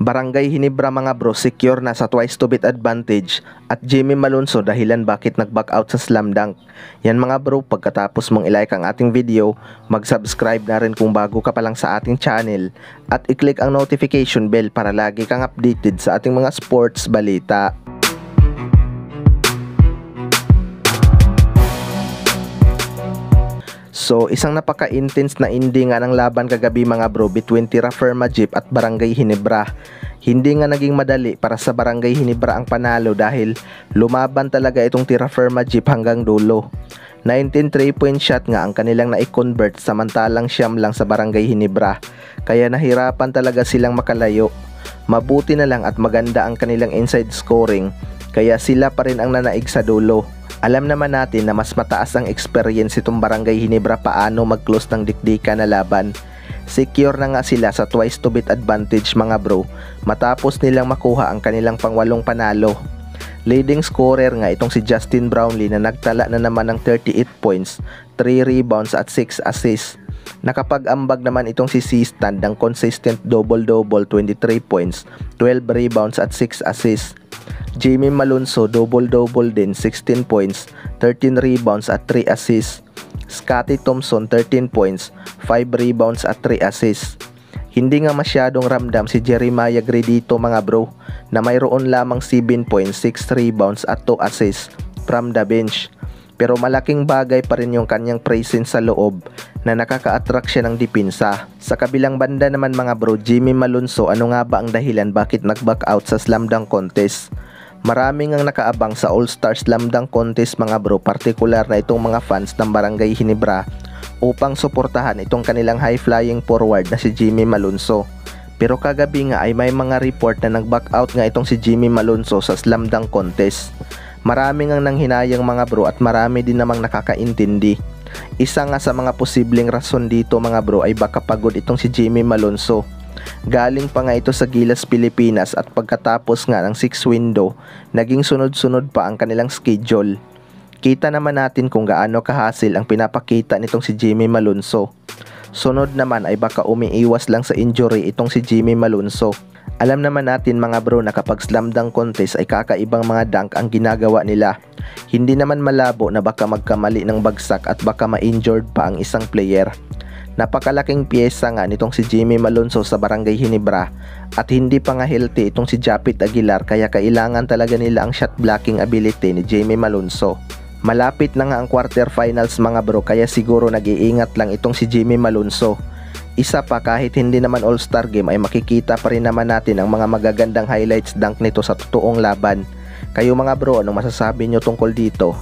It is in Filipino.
Barangay Ginebra mga bro, secure na sa twice to beat advantage at Jimmy Malonzo dahilan bakit nag-back out sa slam dunk. Yan mga bro, pagkatapos mong ilike ang ating video, mag-subscribe na rin kung bago ka pa lang sa ating channel at i-click ang notification bell para lagi kang updated sa ating mga sports balita. So, isang napaka-intense na ending nga ng laban kagabi mga bro between Terra Firma Jeep at Barangay Ginebra. Hindi nga naging madali para sa Barangay Ginebra ang panalo dahil lumaban talaga itong Terra Firma Jeep hanggang dulo. 19 3-point shot nga ang kanilang na-convert samantalang siyam lang sa Barangay Ginebra. Kaya nahirapan talaga silang makalayo. Mabuti na lang at maganda ang kanilang inside scoring kaya sila pa rin ang nanaig sa dulo. Alam naman natin na mas mataas ang experience itong Barangay Ginebra paano mag-close ng dikdika na laban. Secure na nga sila sa twice to beat advantage mga bro matapos nilang makuha ang kanilang pangwalong panalo. Leading scorer nga itong si Justin Brownlee na nagtala na naman ng 38 points, 3 rebounds at 6 assists. Nakapag-ambag naman itong si C-Stand ng consistent double-double 23 points, 12 rebounds at 6 assists. Jimmy Malonzo double-double din 16 points, 13 rebounds at 3 assists. Scottie Thompson 13 points, 5 rebounds at 3 assists. Hindi nga masyadong ramdam si Jeremiah Gredito mga bro na mayroon lamang 7 points, 6 rebounds at 2 assists from the bench. Pero malaking bagay pa rin yung kanyang presence sa loob na nakaka-attract siya ng depensa. Sa kabilang banda naman mga bro, Jimmy Malonzo, ano nga ba ang dahilan bakit nag-back out sa slam dunk contest? Maraming ang nakaabang sa All-Star Slam Dunk Contest mga bro, partikular na itong mga fans ng Barangay Ginebra upang suportahan itong kanilang high-flying forward na si Jimmy Malonzo. Pero kagabi nga ay may mga report na nag-back out nga itong si Jimmy Malonzo sa Slam Dunk Contest. Maraming ang nanghinayang mga bro at marami din namang nakakaintindi. Isa nga sa mga posibleng rason dito mga bro ay baka pagod itong si Jimmy Malonzo. Galing pa nga ito sa Gilas, Pilipinas at pagkatapos nga ng 6 window, naging sunod-sunod pa ang kanilang schedule. Kita naman natin kung gaano kahasil ang pinapakita nitong si Jimmy Malonzo. Sunod naman ay baka umiiwas lang sa injury itong si Jimmy Malonzo. Alam naman natin mga bro na kapag slam dunk contest ay kakaibang mga dunk ang ginagawa nila. Hindi naman malabo na baka magkamali ng bagsak at baka ma-injured pa ang isang player. Napakalaking piyesa nga nitong si Jimmy Malonzo sa Barangay Ginebra at hindi pa nga healthy itong si Japit Aguilar kaya kailangan talaga nila ang shot blocking ability ni Jimmy Malonzo. Malapit na nga ang quarterfinals mga bro kaya siguro nag-iingat lang itong si Jimmy Malonzo. Isa pa, kahit hindi naman All-Star game ay makikita pa rin naman natin ang mga magagandang highlights dunk nito sa totoong laban. Kayo mga bro, anong masasabi nyo tungkol dito?